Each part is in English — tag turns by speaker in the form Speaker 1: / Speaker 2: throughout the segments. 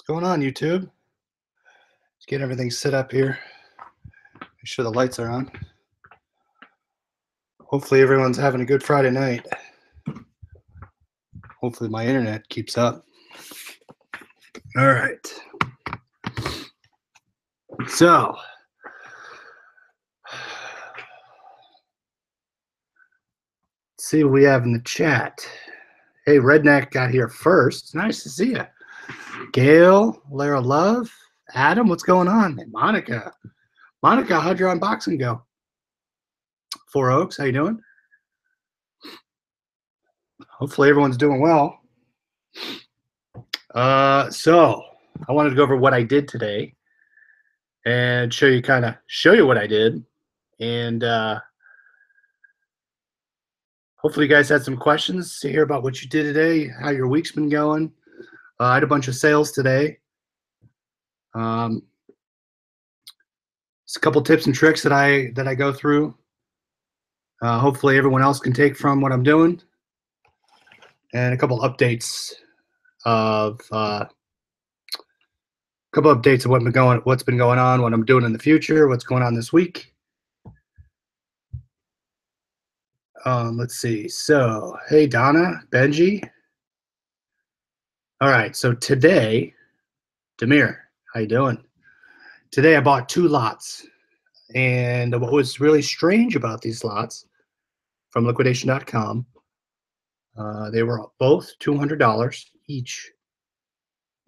Speaker 1: Going on, YouTube? Let's get everything set up here. Make sure the lights are on. Hopefully everyone's having a good Friday night. Hopefully my internet keeps up. All right. So, let's see what we have in the chat. Hey, Redneck got here first. Nice to see you. Gail, Lara Love, Adam, what's going on? And Monica. Monica, how'd your unboxing go? Four Oaks, how you doing? Hopefully everyone's doing well. So I wanted to go over what I did today and show you what I did. And hopefully you guys had some questions to hear about what you did today, how your week's been going. I had a bunch of sales today. It's a couple tips and tricks that I go through. Hopefully everyone else can take from what I'm doing, and a couple updates of what's been going on, what I'm doing in the future, what's going on this week. Let's see. So, hey Donna, Benji. All right. So today, Demir, how you doing? Today I bought 2 lots, and what was really strange about these lots from liquidation.com, they were both $200 each,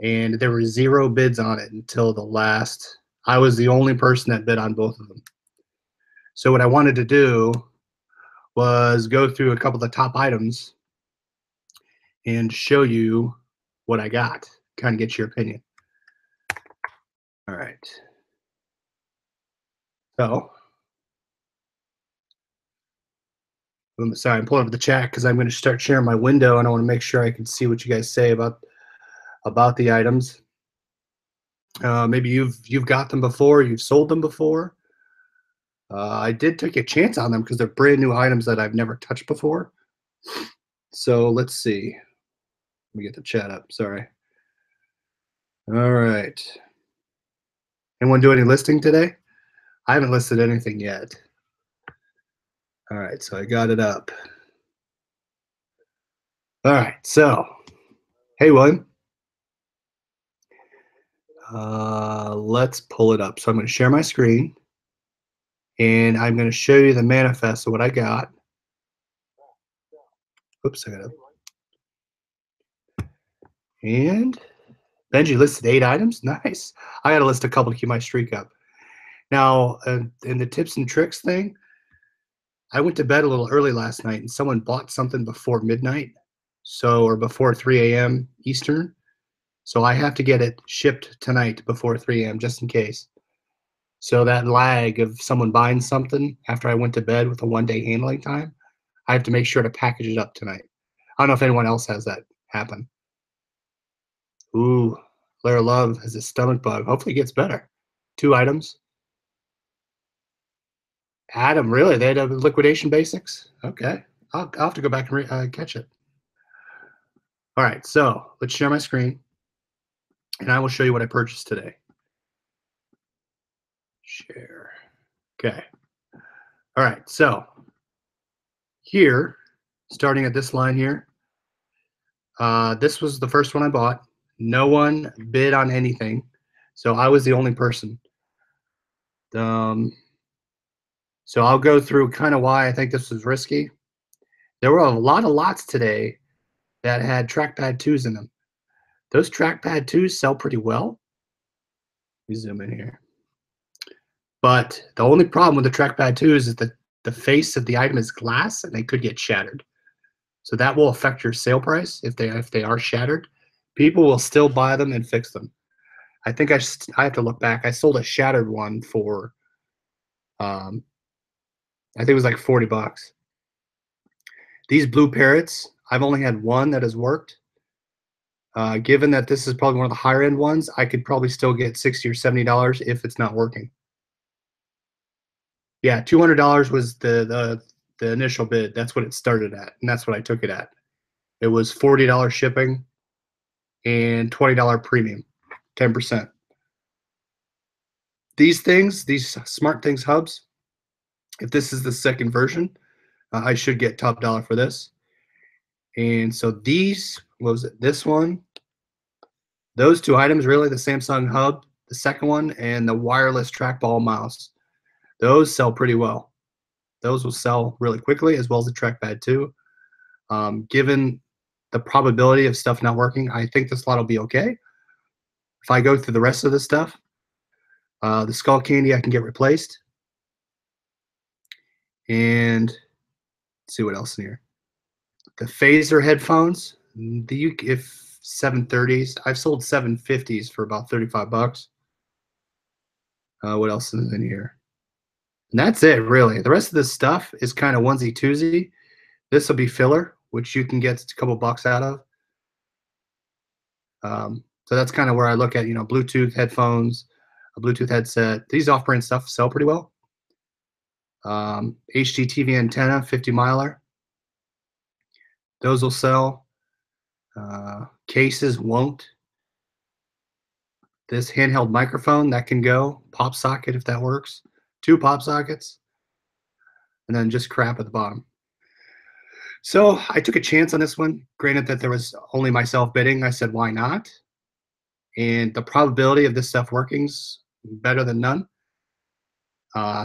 Speaker 1: and there were 0 bids on it until the last. I was the only person that bid on both of them. So what I wanted to do was go through a couple of the top items and show you what I got, kind of get your opinion. All right. So, sorry, I'm pulling up the chat because I'm going to start sharing my window, and I want to make sure I can see what you guys say about the items. Maybe you've got them before, you've sold them before. I did take a chance on them because they're brand new items that I've never touched before. So let's see. Let me get the chat up. Sorry. All right. Anyone do any listing today? I haven't listed anything yet. All right, so I got it up. All right, so hey, William. Let's pull it up. So I'm going to share my screen, and I'm going to show you the manifest of what I got. Oops, I got it. And Benji listed 8 items. Nice. I got to list a couple to keep my streak up. Now, in the tips and tricks thing, I went to bed a little early last night, and someone bought something before midnight, or before 3 a.m. Eastern. So I have to get it shipped tonight before 3 a.m. just in case. So that lag of someone buying something after I went to bed with a 1-day handling time, I have to make sure to package it up tonight. I don't know if anyone else has that happen. Ooh, Lara Love has a stomach bug. Hopefully it gets better. 2 items. Adam, really? They had a liquidation basics? Okay. I'll have to go back and catch it. All right, so let's share my screen, and I will show you what I purchased today. Share. Okay. All right, so here, starting at this line here, this was the first one I bought. No one bid on anything, so I was the only person. So I'll go through kind of why I think this was risky. There were a lot of lots today that had trackpad 2s in them. Those trackpad 2s sell pretty well. Let me zoom in here. But the only problem with the trackpad 2s is that the face of the item is glass, and they could get shattered. So that will affect your sale price if they are shattered. People will still buy them and fix them. I think I have to look back. I sold a shattered one for, I think it was like $40. These blue parrots, I've only had one that has worked. Given that this is probably one of the higher end ones, I could probably still get $60 or $70 if it's not working. Yeah, $200 was the initial bid. That's what it started at, and that's what I took it at. It was $40 shipping and $20 premium. 10%. These things, these smart things hubs, if this is the second version, I should get top dollar for this. And so these, what was it? This one, those two items, really, the Samsung hub, the second one, and the wireless trackball mouse, those sell pretty well. Those will sell really quickly, as well as the trackpad too. Given the probability of stuff not working, I think this lot will be okay. If I go through the rest of the stuff, the Skull Candy I can get replaced. And let's see what else in here. The Phaser headphones, if 730s, I've sold 750s for about 35 bucks. What else is in here? And that's it, really. The rest of this stuff is kind of onesie twosie. This will be filler, which you can get a couple bucks out of. So that's kind of where I look at, Bluetooth headphones, a Bluetooth headset. These off-brand stuff sell pretty well. HD TV antenna, 50 miler. Those will sell. Cases won't. This handheld microphone, that can go. Pop socket, if that works. 2 pop sockets. And then just crap at the bottom. So I took a chance on this one. Granted that there was only myself bidding. I said, why not? And the probability of this stuff working's better than none.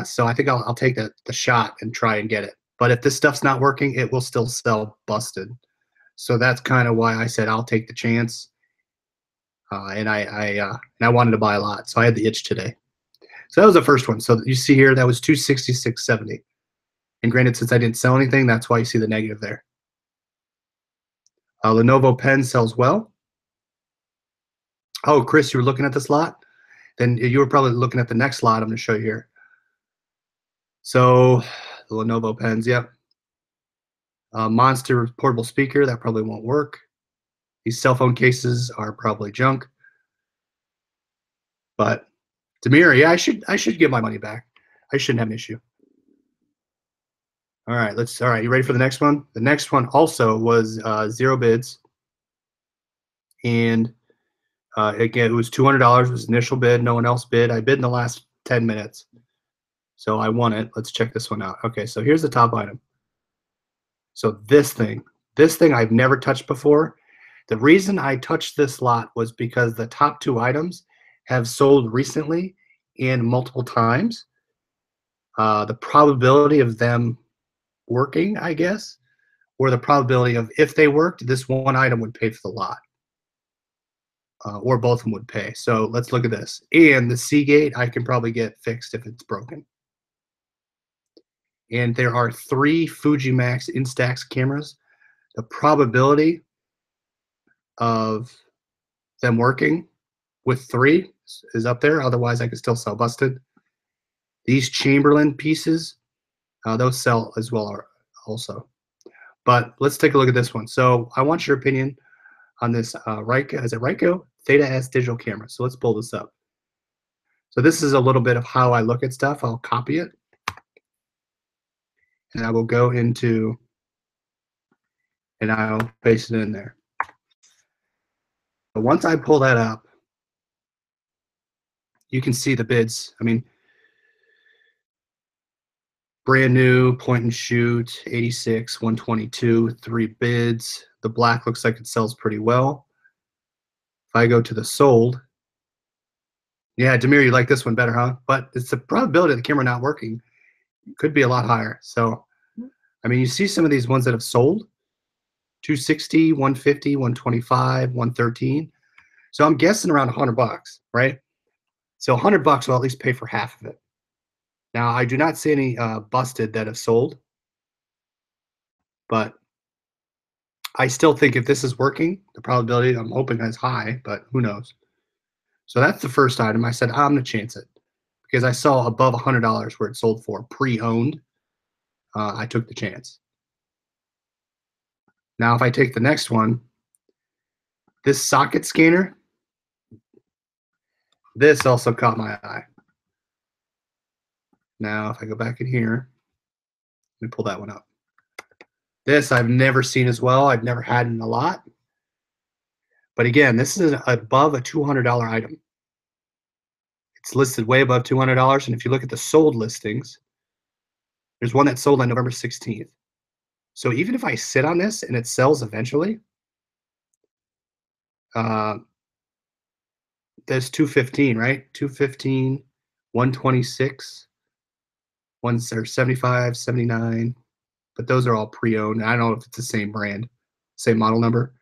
Speaker 1: So I think I'll take the shot and try and get it. But if this stuff's not working, it will still sell busted. So that's kind of why I said I'll take the chance. And I wanted to buy a lot, so I had the itch today. So that was the first one. So you see here, that was 266.70. And granted, since I didn't sell anything, that's why you see the negative there. Lenovo pen sells well. Oh, Chris, you were looking at this lot? Then you were probably looking at the next lot I'm going to show you here. So the Lenovo pens, yep. Monster portable speaker, that probably won't work. These cell phone cases are probably junk. But Demir, yeah, I should get my money back. I shouldn't have an issue. All right, you ready for the next one? The next one also was 0 bids. And again, it was $200 was initial bid. No one else bid. I bid in the last 10 minutes. So I won it. Let's check this one out. Okay, so here's the top item. So this thing I've never touched before. The reason I touched this lot was because the top 2 items have sold recently and multiple times. The probability of them working, I guess, or the probability of if they worked, this one item would pay for the lot. Or both of them would pay. So let's look at this. And the Seagate, I can probably get fixed if it's broken. And there are 3 Fujimax Instax cameras. The probability of them working with 3 is up there. Otherwise, I could still sell busted. These Chamberlain pieces, those sell as well also. But let's take a look at this one. So I want your opinion on this Ryko, is it Ryko? Theta S digital camera. So let's pull this up. So this is a little bit of how I look at stuff. I'll copy it. And I will go into, and I'll paste it in there. But once I pull that up, you can see the bids. I mean, brand new, point and shoot, 86, 122, 3 bids. The black looks like it sells pretty well. If I go to the sold, yeah, Demir, you like this one better, huh? But it's the probability of the camera not working could be a lot higher. So, I mean, you see some of these ones that have sold, 260, 150, 125, 113. So I'm guessing around 100 bucks, right? So 100 bucks will at least pay for half of it. Now, I do not see any busted that have sold, but I still think if this is working, the probability, I'm hoping is high, but who knows? So that's the first item. I said, I'm going to chance it because I saw above $100 where it sold for pre-owned. I took the chance. Now, if I take the next one, this socket scanner, this also caught my eye. Now, if I go back in here, let me pull that one up. This I've never seen as well. I've never had in a lot. But again, this is above a $200 item. It's listed way above $200, and if you look at the sold listings, there's one that sold on November 16th. So even if I sit on this and it sells eventually, uh, there's 215, right? 215, 126, ones are 75, 79, but those are all pre-owned. I don't know if it's the same brand, same model number.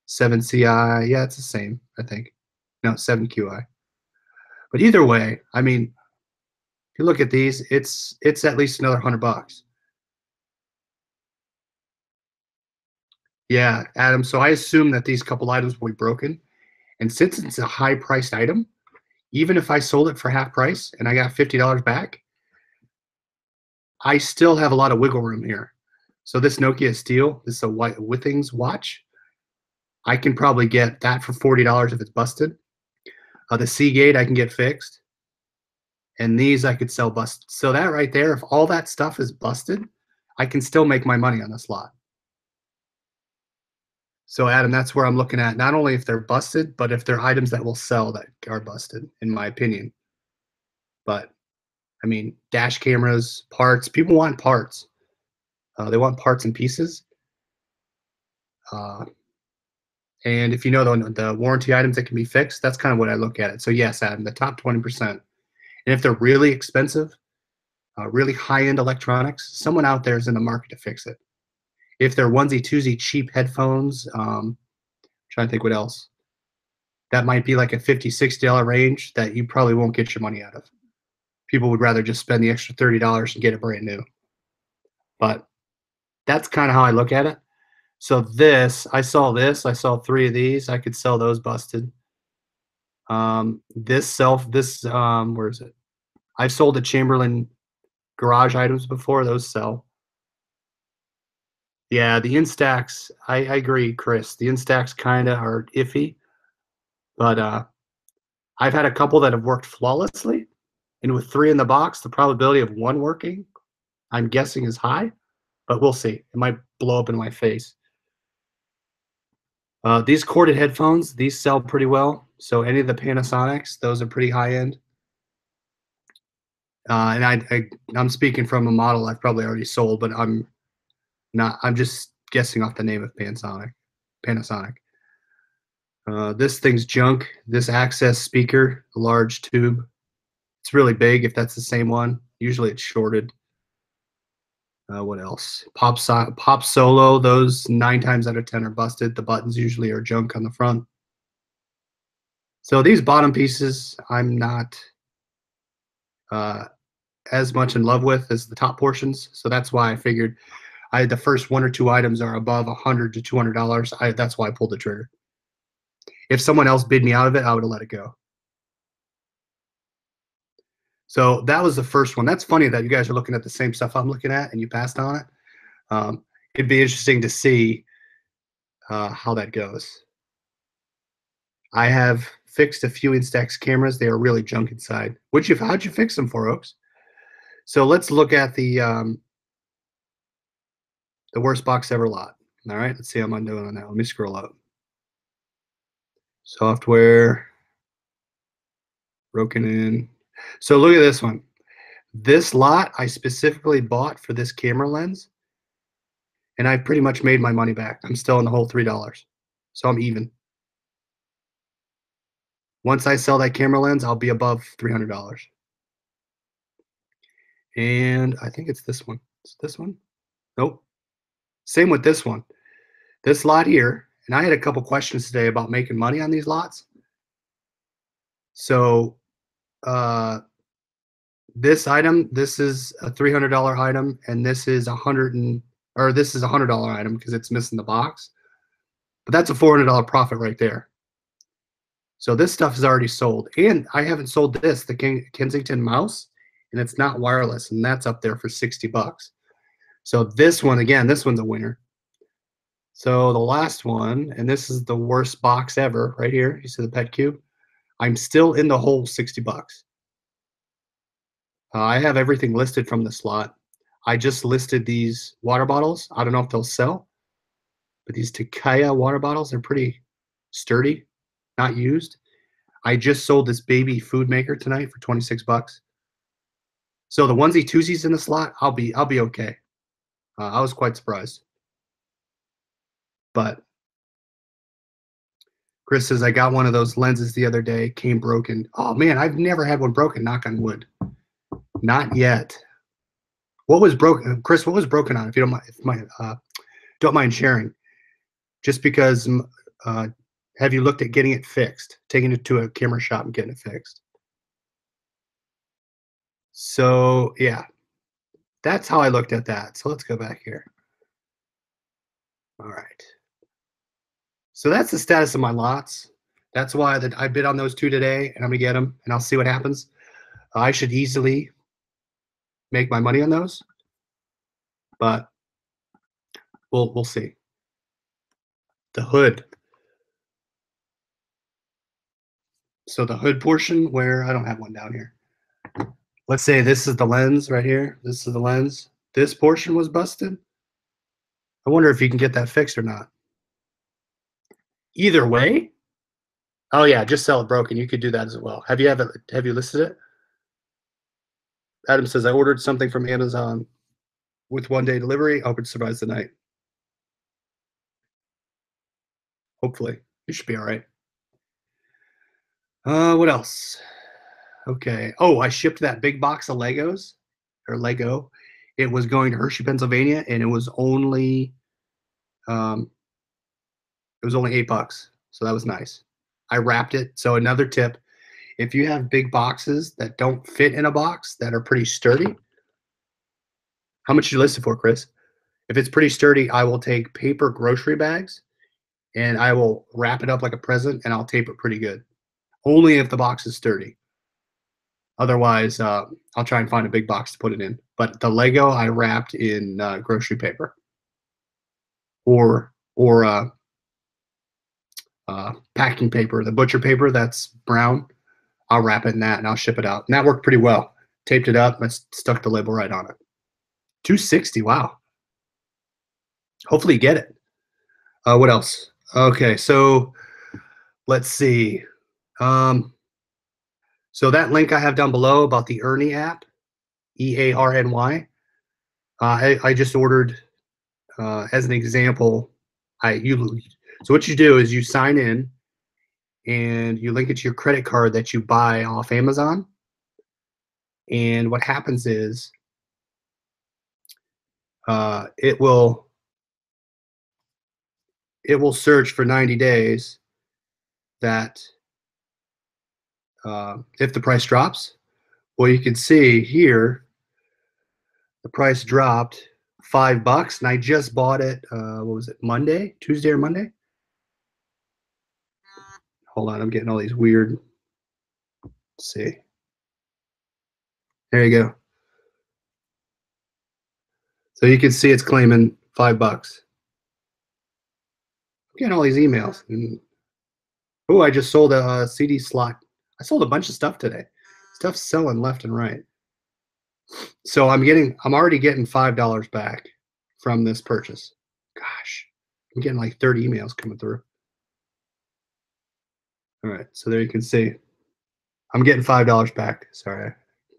Speaker 1: 7CI, yeah, it's the same, I think. No, 7QI. But either way, I mean, if you look at these, it's at least another $100. Yeah, Adam. So I assume that these couple items will be broken, and since it's a high-priced item, even if I sold it for half price and I got $50 back, I still have a lot of wiggle room here. So this Nokia Steel, this is a white Withings watch. I can probably get that for $40 if it's busted. The Seagate I can get fixed, and these I could sell busted. So that right there, if all that stuff is busted, I can still make my money on this lot. So Adam, that's where I'm looking at. Not only if they're busted, but if they're items that will sell that are busted, in my opinion. But I mean, dash cameras, parts. People want parts. They want parts and pieces. Uh, and if you know the warranty items that can be fixed, that's kind of what I look at it. So yes, Adam, the top 20%. And if they're really expensive, really high-end electronics, someone out there is in the market to fix it. If they're onesie twosie cheap headphones, trying to think what else. That might be like a $50, $60 range that you probably won't get your money out of. People would rather just spend the extra $30 and get it brand new. But that's kind of how I look at it. So I saw 3 of these. I could sell those busted. Where is it? I've sold the Chamberlain garage items before. Those sell. Yeah, the Instax, I agree, Chris. The Instax kind of are iffy, but I've had a couple that have worked flawlessly. And with 3 in the box, the probability of 1 working, I'm guessing, is high, but we'll see. It might blow up in my face. These corded headphones, these sell pretty well. So any of the Panasonics, those are pretty high end. And I'm speaking from a model I've probably already sold, but I'm just guessing off the name of Panasonic. This thing's junk. This Access speaker, a large tube. It's really big if that's the same one. Usually it's shorted. What else? Pop Solo, those 9 times out of 10 are busted. The buttons usually are junk on the front. So these bottom pieces, I'm not as much in love with as the top portions. So that's why I figured the first 1 or 2 items are above $100 to $200. That's why I pulled the trigger. If someone else bid me out of it, I would have let it go. So that was the first one. That's funny that you guys are looking at the same stuff I'm looking at and you passed on it. It'd be interesting to see how that goes. I have fixed a few Instax cameras. They are really junk inside. How'd you fix them for, Oaks? So let's look at the worst box ever lot. All right, let's see how I'm doing on that. Let me scroll up. Software, broken in. So look at this one. This lot I specifically bought for this camera lens, and I pretty much made my money back. I'm still in the whole $3, so I'm even. Once I sell that camera lens, I'll be above $300. And I think it's this one. Is this one? Nope. Same with this one. This lot here, and I had a couple questions today about making money on these lots. So this item, this is a $300 item, and this is this is a $100 item because it's missing the box. But that's a $400 profit right there. So this stuff is already sold, and I haven't sold this, the Kensington mouse, and it's not wireless, and that's up there for $60. So this one, again, this one's a winner. So the last one, and this is the worst box ever, right here. You see the pet cube? I'm still in the whole $60. I have everything listed from the slot. I just listed these water bottles. I don't know if they'll sell, but these Takaya water bottles are pretty sturdy, not used. I just sold this baby food maker tonight for 26 bucks. So the onesie twosies in the slot, I'll be okay. I was quite surprised. But Chris says I got one of those lenses the other day, came broken. Oh man, I've never had one broken, knock on wood. Not yet. What was broken, Chris? What was broken on? If you don't mind sharing, just because. Have you looked at getting it fixed, taking it to a camera shop and getting it fixed? So yeah, that's how I looked at that. So let's go back here. All right. So that's the status of my lots. That's why I bid on those two today, and I'm gonna get them, and I'll see what happens. I should easily make my money on those, but we'll see. The hood. So the hood portion, where I don't have one down here. Let's say this is the lens right here. This is the lens. This portion was busted. I wonder if you can get that fixed or not. Either way. Oh yeah, just sell it broken. You could do that as well. Have you listed it? Adam says I ordered something from Amazon with 1-day delivery. Hope it survives the night. Hopefully, you should be all right. What else? Okay. Oh, I shipped that big box of Legos or Lego. It was going to Hershey, Pennsylvania, and it was only $8, so that was nice. I wrapped it. So another tip: if you have big boxes that don't fit in a box that are pretty sturdy, how much you list it for, Chris? If it's pretty sturdy, I will take paper grocery bags and I will wrap it up like a present and I'll tape it pretty good. Only if the box is sturdy. Otherwise, I'll try and find a big box to put it in. But the Lego I wrapped in grocery paper or packing paper, the butcher paper that's brown. I'll wrap it in that and I'll ship it out. And that worked pretty well. Taped it up and stuck the label right on it. $260. Wow. Hopefully you get it. What else? Okay, so let's see. So that link I have down below about the Earny app, EARNY. I just ordered, as an example, so what you do is you sign in and you link it to your credit card that you buy off Amazon. And what happens is it will search for 90 days that if the price drops. Well, you can see here the price dropped $5, and I just bought it. What was it? Tuesday or Monday? Hold on, I'm getting all these weird. Let's see. There you go. So you can see it's claiming $5. I'm getting all these emails. Oh, I just sold a CD slot. I sold a bunch of stuff today. Stuff's selling left and right. So I'm already getting $5 back from this purchase. Gosh, I'm getting like 30 emails coming through. All right, so there you can see. I'm getting $5 back. Sorry, I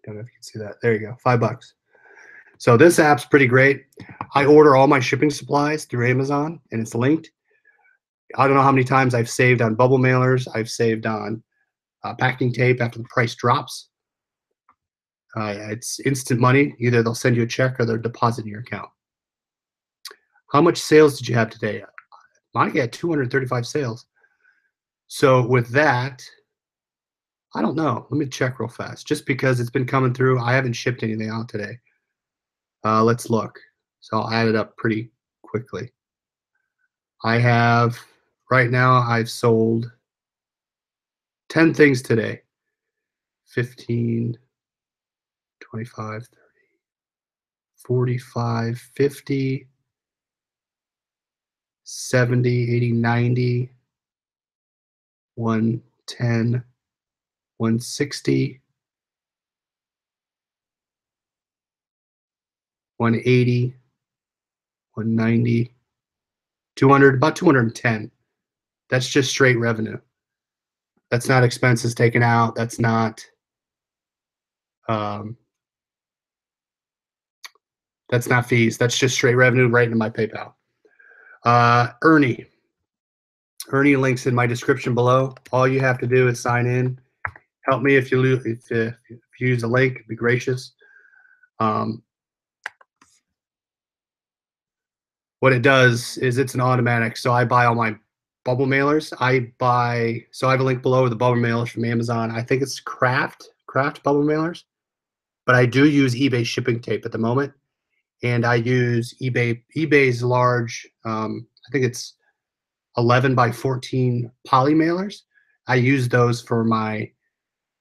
Speaker 1: don't know if you can see that. There you go, $5. So this app's pretty great. I order all my shipping supplies through Amazon, and it's linked. I don't know how many times I've saved on bubble mailers. I've saved on packing tape after the price drops. It's instant money. Either they'll send you a check or they'll deposit in your account. How much sales did you have today? Monica had 235 sales. So with that, I don't know. Let me check real fast. Just because it's been coming through, I haven't shipped anything out today. Let's look. So I'll add it up pretty quickly. Right now, I've sold 10 things today. 15, 25, 30, 45, 50, 70, 80, 90, 110, 160, 180, 190, 200, about 210. That's just straight revenue. That's not expenses taken out. Um, that's not fees. That's just straight revenue right into my PayPal. Ernie. Ernie links in my description below. All you have to do is sign in. Help me if you lose, if you use a link, be gracious. Um, what it does is it's an automatic. So I buy all my bubble mailers. So I have a link below with the bubble mailers from Amazon. I think it's craft bubble mailers, but I do use eBay shipping tape at the moment. And I use eBay's large, I think it's 11 by 14 poly mailers. I use those for my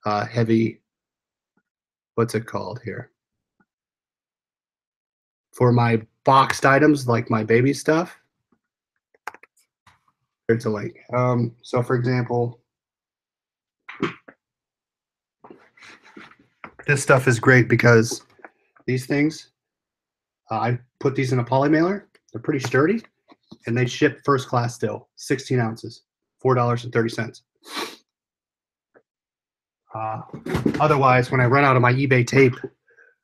Speaker 1: heavy, what's it called here? For my boxed items, like my baby stuff. There's a link. So for example, this stuff is great because these things, I put these in a poly mailer. They're pretty sturdy, and they ship first class still, 16 ounces, $4.30. Otherwise, when I run out of my eBay tape,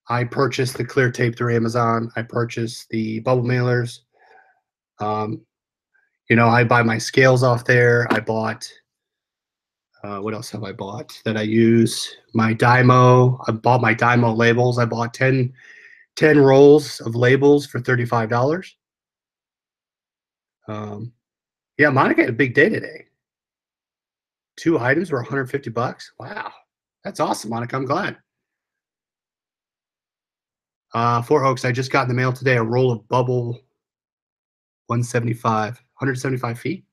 Speaker 1: I purchase the clear tape through Amazon. I purchase the bubble mailers. I buy my scales off there. I bought, what else have I bought that I use? My Dymo. I bought my Dymo labels. I bought 10 rolls of labels for $35. Yeah, Monica had a big day today. 2 items were $150. Wow, that's awesome, Monica. I'm glad. Four Oaks, I just got in the mail today a roll of bubble 175 feet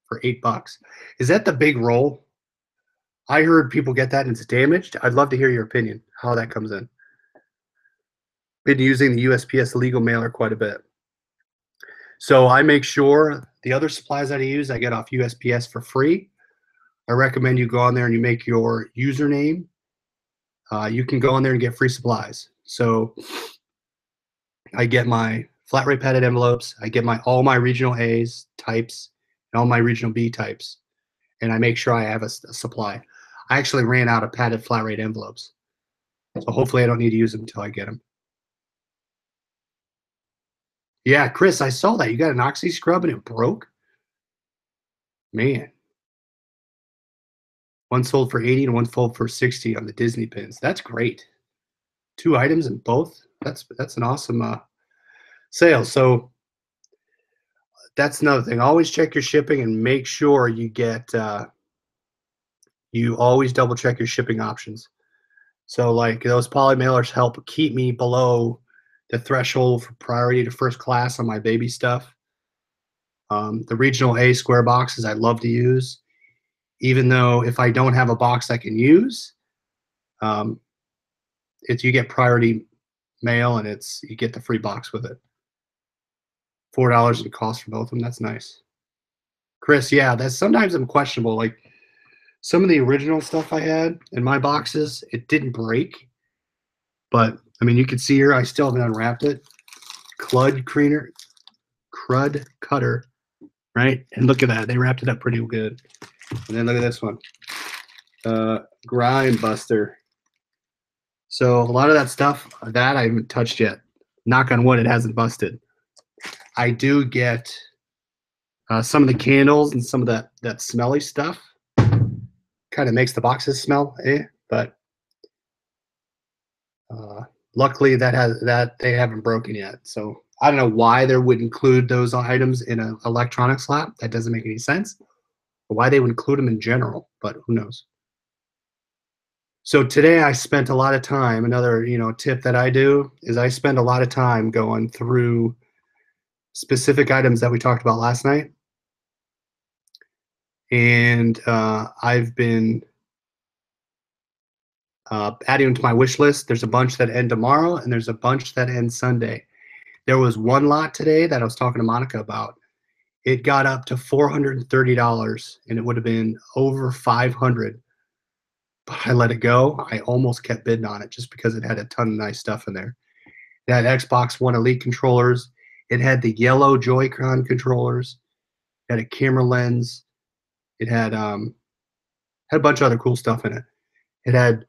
Speaker 1: for $8. Is that the big roll? I heard people get that and it's damaged. I'd love to hear your opinion, how that comes in. Been using the USPS legal mailer quite a bit. So I make sure the other supplies that I use, I get off USPS for free. I recommend you go on there and you make your username. You can go on there and get free supplies. So I get my flat rate padded envelopes. I get all my regional A's types and all my regional B types. And I make sure I have a supply. I actually ran out of padded flat rate envelopes. So hopefully I don't need to use them until I get them. Yeah, Chris, I saw that. You got an oxy scrub and it broke? Man. One sold for 80 and one sold for 60 on the Disney pins. That's great. 2 items in both. That's an awesome sale. So that's another thing. Always check your shipping and make sure you get you always double check your shipping options. So like those poly mailers help keep me below the threshold for priority to first class on my baby stuff. The regional A square boxes I love to use, even though if I don't have a box I can use, you get priority mail and you get the free box with it. $4 in cost for both of them. That's nice. Chris, yeah, that's sometimes I'm questionable. Like some of the original stuff I had in my boxes, it didn't break. But I mean, you can see here, I still haven't unwrapped it. Crud cutter, right? And look at that, they wrapped it up pretty good. And then look at this one, grime buster. So a lot of that stuff that I haven't touched yet. Knock on wood, it hasn't busted. I do get some of the candles and some of that smelly stuff. Kind of makes the boxes smell, but luckily that they haven't broken yet. So I don't know why they would include those items in an electronics lab. That doesn't make any sense. Or why they would include them in general, but who knows? So today I spent a lot of time. Another tip that I do is I spend a lot of time going through specific items that we talked about last night, and I've been adding them to my wish list. There's a bunch that end tomorrow, and there's a bunch that end Sunday. There was one lot today that I was talking to Monica about. It got up to $430, and it would have been over $500. But I let it go. I almost kept bidding on it just because it had a ton of nice stuff in there. It had Xbox One Elite controllers. It had the yellow Joy-Con controllers. It had a camera lens. It had Had a bunch of other cool stuff in it. It had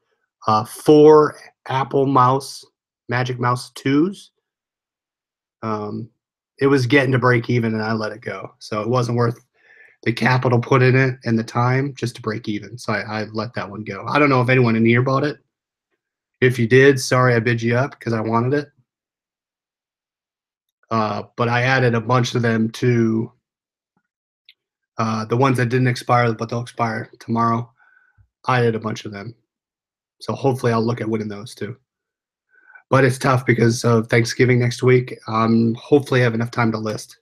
Speaker 1: 4 Apple Mouse Magic Mouse 2s. It was getting to break even, and I let it go. So it wasn't worth the capital put in it and the time just to break even. So I let that one go. I don't know if anyone in here bought it. If you did, sorry I bid you up because I wanted it. But I added a bunch of them to the ones that didn't expire, but they'll expire tomorrow. I added a bunch of them. So hopefully I'll look at winning those too. But it's tough because of Thanksgiving next week. Hopefully I have enough time to list,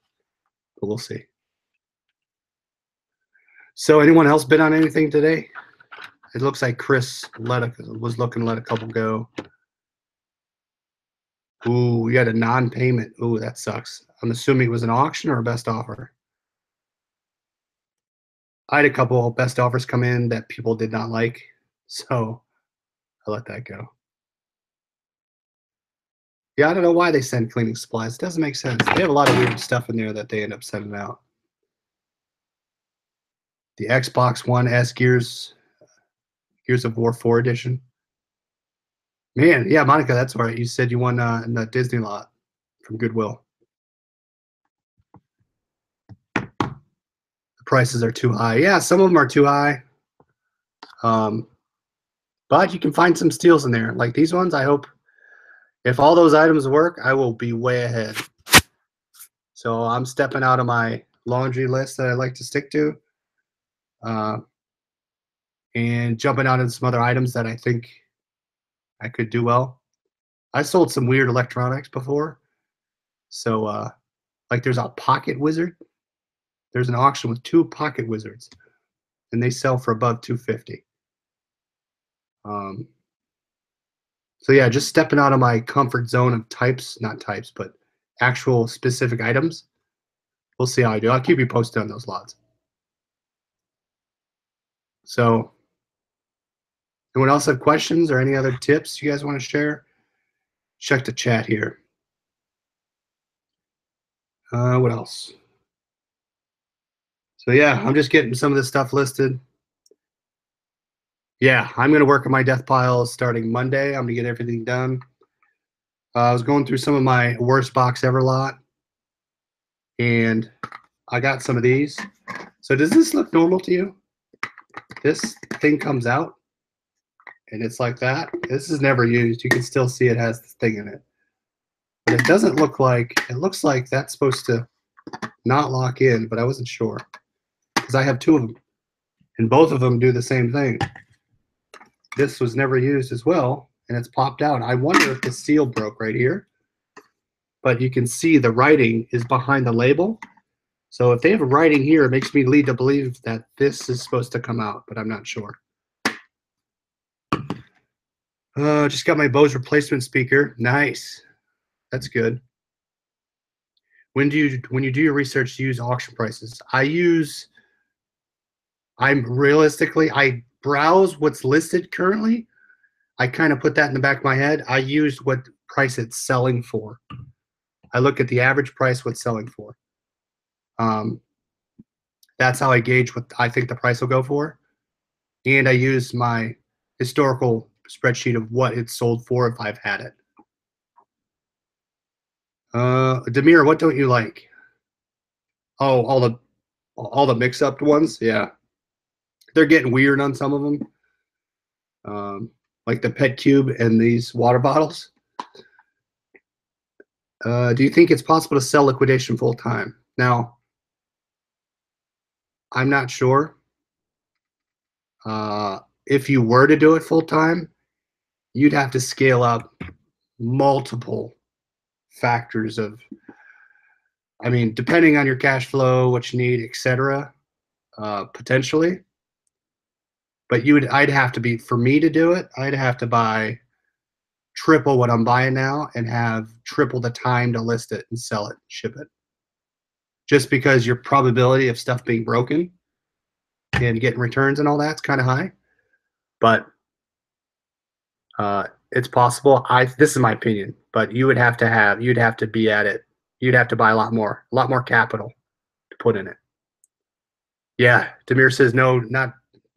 Speaker 1: but we'll see. So anyone else bid on anything today? It looks like Chris was looking to let a couple go. Ooh, you had a non-payment. Ooh, that sucks. I'm assuming it was an auction or a best offer. I had a couple best offers come in that people did not like, so I let that go. Yeah, I don't know why they send cleaning supplies. It doesn't make sense. They have a lot of weird stuff in there that they end up sending out. The Xbox One S Gears of War 4 edition. Man, yeah, Monica, that's right. You said you won in the Disney lot from Goodwill. The prices are too high. Yeah, some of them are too high. But you can find some steals in there. Like these ones, I hope if all those items work, I will be way ahead. So I'm stepping out of my laundry list that I like to stick to. And jumping out into some other items that I think I could do well. I sold some weird electronics before. So like there's a pocket wizard. There's an auction with 2 pocket wizards, and they sell for above $250. So yeah, just stepping out of my comfort zone of not types, but actual specific items. We'll see how I do. I'll keep you posted on those lots. So anyone else have questions or any other tips you guys want to share? Check the chat here. What else? So yeah, I'm just getting some of this stuff listed. Yeah, I'm going to work on my death pile starting Monday. I'm going to get everything done. I was going through some of my worst box ever lot, and I got some of these. So does this look normal to you? This thing comes out, and it's like that. This is never used. You can still see it has this thing in it. But it doesn't look like, it looks like that's supposed to not lock in, but I wasn't sure. Because I have 2 of them, and both of them do the same thing. This was never used as well, and it's popped out. I wonder if the seal broke right here. But you can see the writing is behind the label. So if they have a writing here, it makes me lead to believe that this is supposed to come out, but I'm not sure. Just got my Bose replacement speaker. Nice. That's good. When you do your research, do you use auction prices? I browse what's listed currently. I kind of put that in the back of my head. I use what price it's selling for. I look at the average price what's selling for. That's how I gauge what I think the price will go for. And I use my historical spreadsheet of what it's sold for if I've had it. Demir, what don't you like? Oh, all the mix-up ones? Yeah. They're getting weird on some of them. Like the pet cube and these water bottles. Do you think it's possible to sell liquidation full time? Now, I'm not sure. If you were to do it full time, you'd have to scale up multiple factors of, I mean, depending on your cash flow, what you need, etc. Potentially. But I'd have to be, for me to do it, I'd have to buy triple what I'm buying now and have triple the time to list it and sell it, ship it. Just because your probability of stuff being broken and getting returns and all that's kind of high. But it's possible. This is my opinion, but you'd have to be at it. You'd have to buy a lot more capital to put in it. Yeah, Demir says no,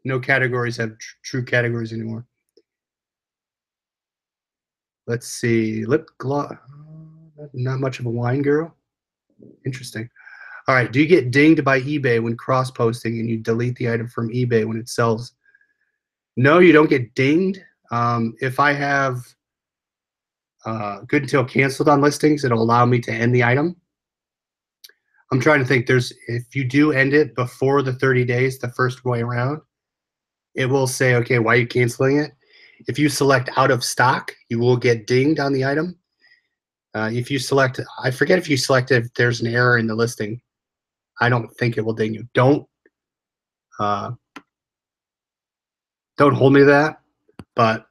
Speaker 1: No categories have true categories anymore. Let's see. Lip gloss. Not much of a wine girl. Interesting. All right. Do you get dinged by eBay when cross posting and you delete the item from eBay when it sells? No, you don't get dinged. If I have good until canceled on listings, it'll allow me to end the item. I'm trying to think. If you do end it before the 30 days, the first way around, it will say, okay, why are you canceling it? If you select out of stock, you will get dinged on the item. If you select, I forget if you select if there's an error in the listing. I don't think it will ding you. Uh, don't hold me to that. But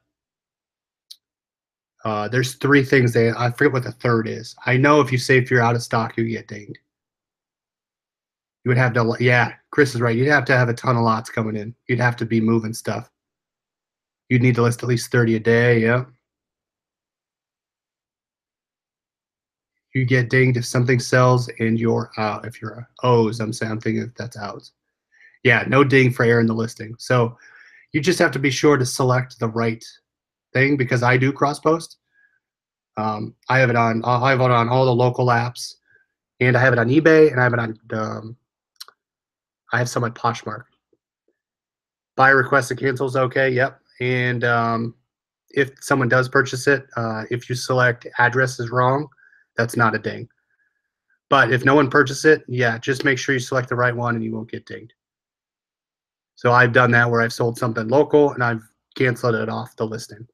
Speaker 1: there's three things I forget what the third is. I know if you say if you're out of stock, you get dinged. You would have to, yeah, Chris is right. You'd have to have a ton of lots coming in. You'd have to be moving stuff. You'd need to list at least 30 a day. Yeah. You get dinged if something sells and you're out. If you're O's, I'm thinking if that's out. Yeah, no ding for error in the listing. So you just have to be sure to select the right thing because I do cross post. I have it on all the local apps, and I have it on eBay, and I have it on I have some at Poshmark. Buy request to cancel is okay. Yep. And if someone does purchase it, if you select address is wrong, that's not a ding. But if no one purchases it, yeah, just make sure you select the right one and you won't get dinged. So I've done that where I've sold something local and I've canceled it off the listing.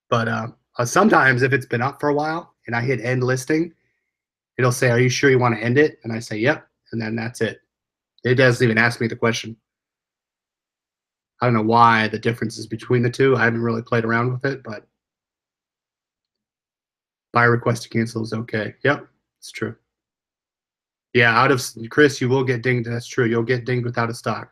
Speaker 1: But sometimes if it's been up for a while and I hit end listing, it'll say, are you sure you want to end it? And I say, yep. And then that's it. It doesn't even ask me the question. I don't know why the difference is between the two. I haven't really played around with it, but buy request to cancel is okay. Yep, it's true. Yeah, out of Chris, you will get dinged. That's true. You'll get dinged without a stock.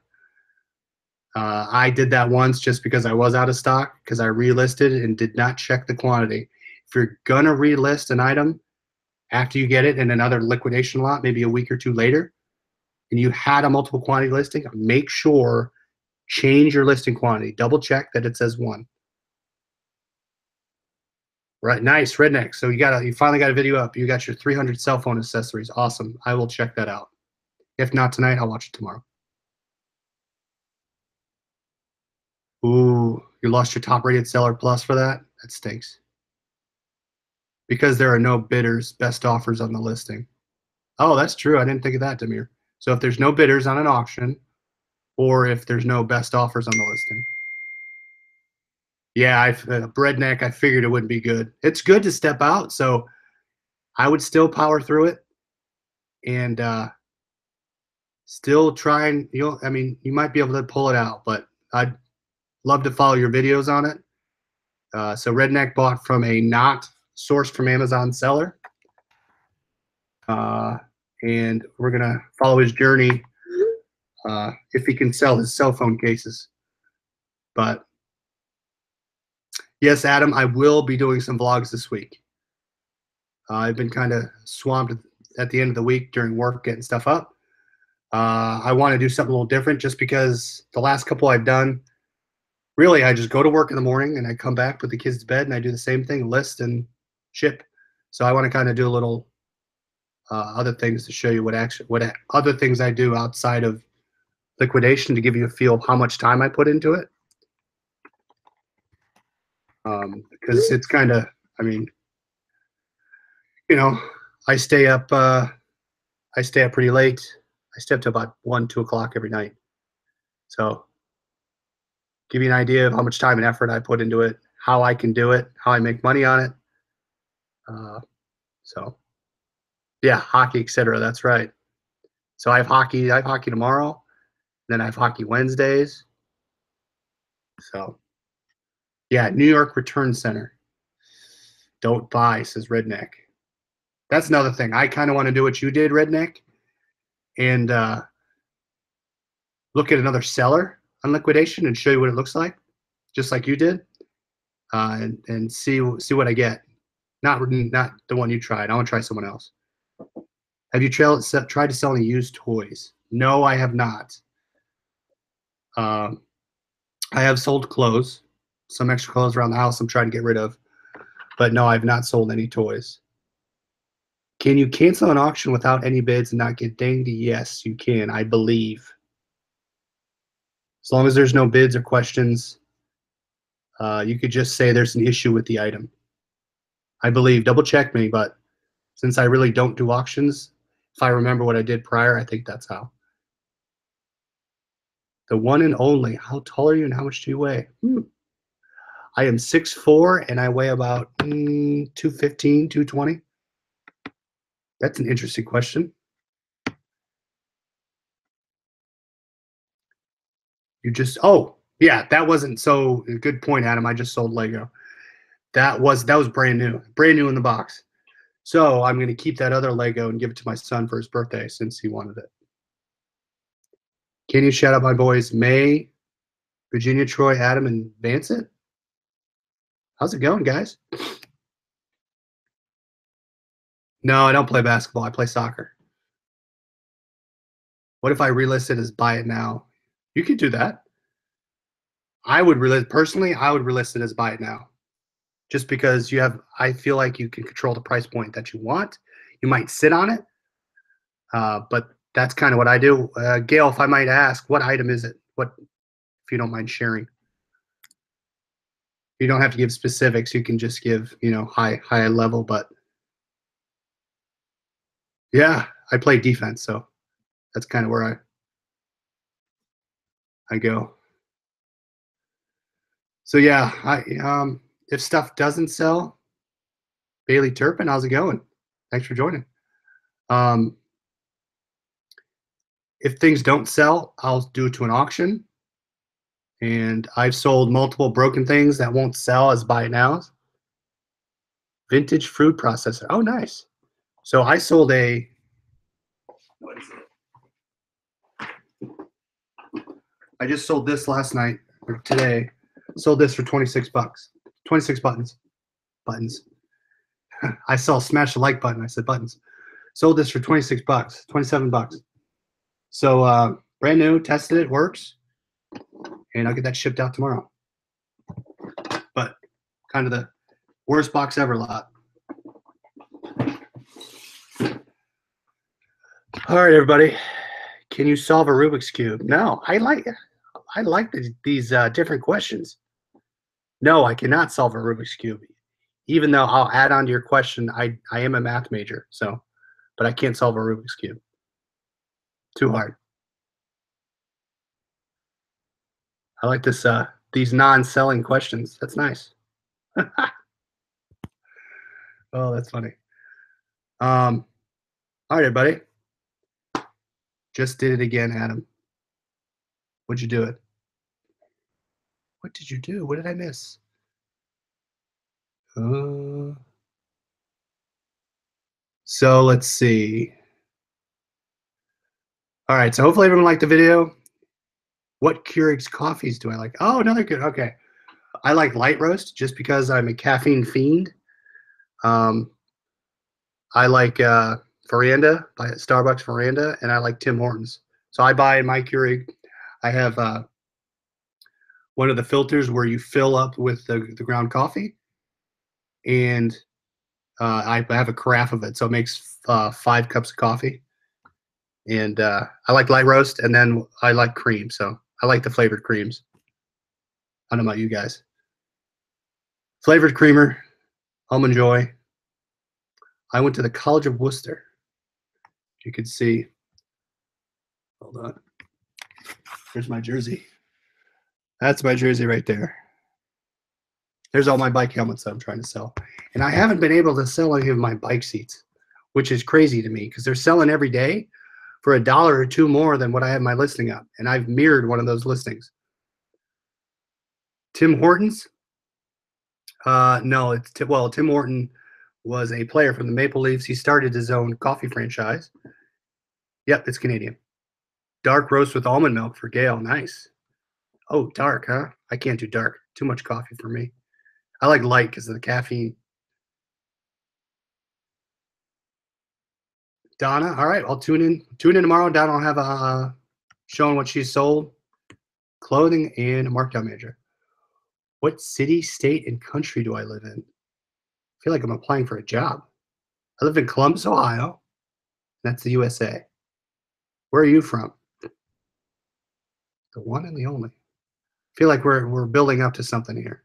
Speaker 1: I did that once just because I was out of stock because I relisted and did not check the quantity. If you're gonna relist an item after you get it in another liquidation lot, maybe a week or two later, and you had a multiple quantity listing, make sure change your listing quantity. Double check that it says 1. Right, nice, Redneck. So you finally got a video up. You got your 300 cell phone accessories. Awesome. I will check that out. If not tonight, I'll watch it tomorrow. Ooh, you lost your top rated seller plus for that? That stinks. Because there are no bidders, best offers on the listing. Oh, that's true. I didn't think of that, Demir. So if there's no bidders on an auction, or if there's no best offers on the listing. Yeah, Redneck, I figured it wouldn't be good. It's good to step out, so I would still power through it and still try and, I mean, you might be able to pull it out, but I'd love to follow your videos on it. So Redneck bought from a not sourced from Amazon seller. And we're going to follow his journey if he can sell his cell phone cases. But yes, Adam, I will be doing some vlogs this week. I've been kind of swamped at the end of the week during work getting stuff up. I want to do something a little different just because the last couple I've done, really, I just go to work in the morning and I come back, put the kids to bed, and I do the same thing, list and ship. So I want to kind of do a little other things to show you what other things I do outside of liquidation to give you a feel of how much time I put into it. Because it's kind of, I mean, I stay up pretty late. I stay up to about 1, 2 o'clock every night. So give you an idea of how much time and effort I put into it, how I can do it, how I make money on it. So yeah, hockey, etc. That's right. So I have hockey tomorrow, then I have hockey Wednesdays. So yeah, New York Return Center. Don't buy, says Redneck. That's another thing. I kind of want to do what you did, Redneck, and look at another seller on liquidation and show you what it looks like, just like you did, and see what I get. Not the one you tried. I want to try someone else. Have you tried to sell any used toys? No, I have not. Um, I have sold clothes, some extra clothes around the house I'm trying to get rid of, but no, I've not sold any toys. Can you cancel an auction without any bids and not get dinged? Yes, you can, I believe. As long as there's no bids or questions, you could just say there's an issue with the item. I believe, double check me, but since I really don't do auctions, if I remember what I did prior, I think that's how. The one and only. How tall are you and how much do you weigh? I am 6'4" and I weigh about 215, 220. That's an interesting question. You just, oh, yeah, that wasn't so good point, Adam. I just sold Lego. That was brand new in the box. So I'm going to keep that other Lego and give it to my son for his birthday since he wanted it. Can you shout out my boys May, Virginia, Troy, Adam, and Vancet? How's it going, guys? No, I don't play basketball. I play soccer. What if I relist it as buy it now? You could do that. I would personally, I would relist it as buy it now. Just because I feel like you can control the price point that you want. You might sit on it, but that's kind of what I do. Gail, if I might ask, what item is it? What, if you don't mind sharing? You don't have to give specifics. You can just give, high level. But yeah, I play defense, so that's kind of where I go. So yeah, if stuff doesn't sell, Bailey Turpin, how's it going? Thanks for joining. If things don't sell, I'll do it to an auction. And I've sold multiple broken things that won't sell as buy it nows. Vintage fruit processor. Oh, nice. So I sold what is it? I just sold this last night or today. Sold this for 26 bucks. 26 buttons. Buttons. I saw smash the like button. I said buttons. Sold this for 26 bucks, 27 bucks. So brand new, tested it, works. And I'll get that shipped out tomorrow. But kind of the worst box ever lot. All right, everybody. Can you solve a Rubik's Cube? No, I like these different questions. No, I cannot solve a Rubik's Cube. Even though I'll add on to your question, I am a math major, so, but I can't solve a Rubik's Cube. Too hard. I like this these non-selling questions. That's nice. Oh, that's funny. All right, everybody. Just did it again, Adam. What'd you do it? What did you do? What did I miss? So let's see. All right, so hopefully everyone liked the video. What Keurig's coffees do I like? Oh, another good. Okay. I like light roast just because I'm a caffeine fiend. I like Veranda by Starbucks Veranda, and I like Tim Hortons. So I buy in my Keurig. I have one of the filters where you fill up with the ground coffee, and I have a carafe of it, so it makes 5 cups of coffee. And I like light roast, and then I like cream, so I like the flavored creams. I don't know about you guys. Flavored creamer, Almond Joy. I went to the College of Worcester. You can see. Hold on. Here's my jersey. That's my jersey right there. There's all my bike helmets that I'm trying to sell. And I haven't been able to sell any of my bike seats, which is crazy to me because they're selling every day for $1 or $2 more than what I have my listing up. And I've mirrored one of those listings. Tim Hortons? No, Tim Horton was a player from the Maple Leafs. He started his own coffee franchise. Yep, it's Canadian. Dark roast with almond milk for Gail. Nice. Oh, dark, huh? I can't do dark. Too much coffee for me. I like light because of the caffeine. Donna, all right, I'll tune in. Tune in tomorrow. Donna will have showing what she's sold. clothing, and markdown manager. What city, state, and country do I live in? I feel like I'm applying for a job. I live in Columbus, Ohio. That's the USA. Where are you from? The one and the only. I feel like we're building up to something here.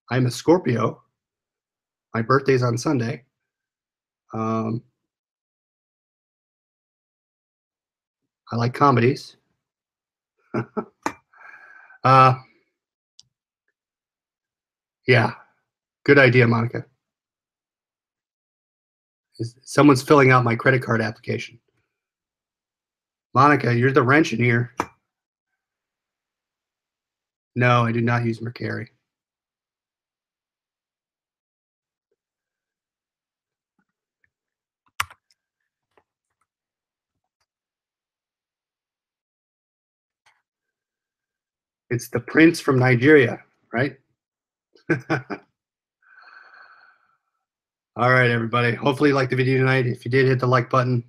Speaker 1: I'm a Scorpio. My birthday's on Sunday. I like comedies. uh, yeah, good idea, Monica. Someone's filling out my credit card application. Monica, you're the wrench in here. No, I do not use Mercari. It's the prince from Nigeria, right? All right, everybody. Hopefully you liked the video tonight. If you did, hit the like button.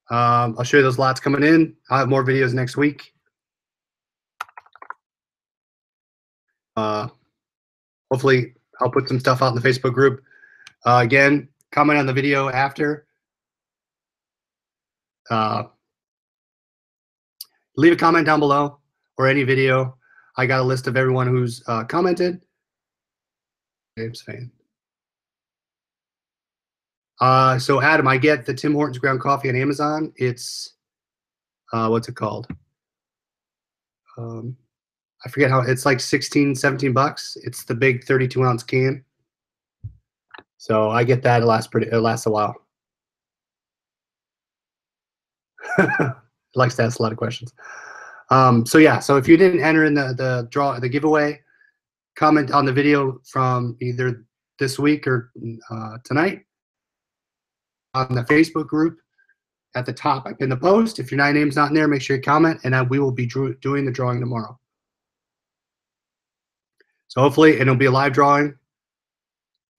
Speaker 1: I'll show you those lots coming in. I'll have more videos next week. Hopefully I'll put some stuff out in the Facebook group. Again, comment on the video after. Leave a comment down below or any video. I got a list of everyone who's commented. James fan. So Adam, I get the Tim Hortons ground coffee on Amazon. It's what's it called? I forget how, it's like 16, 17 bucks. It's the big 32-ounce can. So I get that. It lasts a while. It likes to ask a lot of questions. So yeah, so if you didn't enter in the giveaway, comment on the video from either this week or tonight on the Facebook group. At the top, I pinned the post. If your name's not in there, make sure you comment, and we will be doing the drawing tomorrow. So hopefully it'll be a live drawing.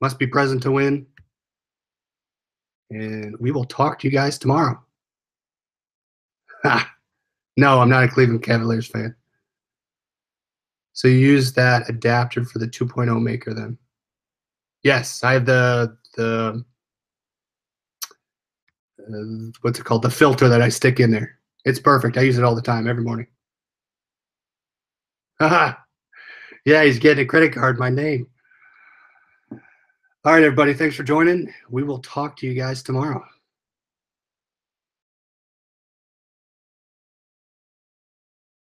Speaker 1: Must be present to win. And we will talk to you guys tomorrow. No, I'm not a Cleveland Cavaliers fan. So you use that adapter for the 2.0 maker then? Yes, I have the what's it called? The filter that I stick in there. It's perfect. I use it all the time, every morning. Haha. Yeah, he's getting a credit card, my name. All right, everybody. Thanks for joining. We will talk to you guys tomorrow.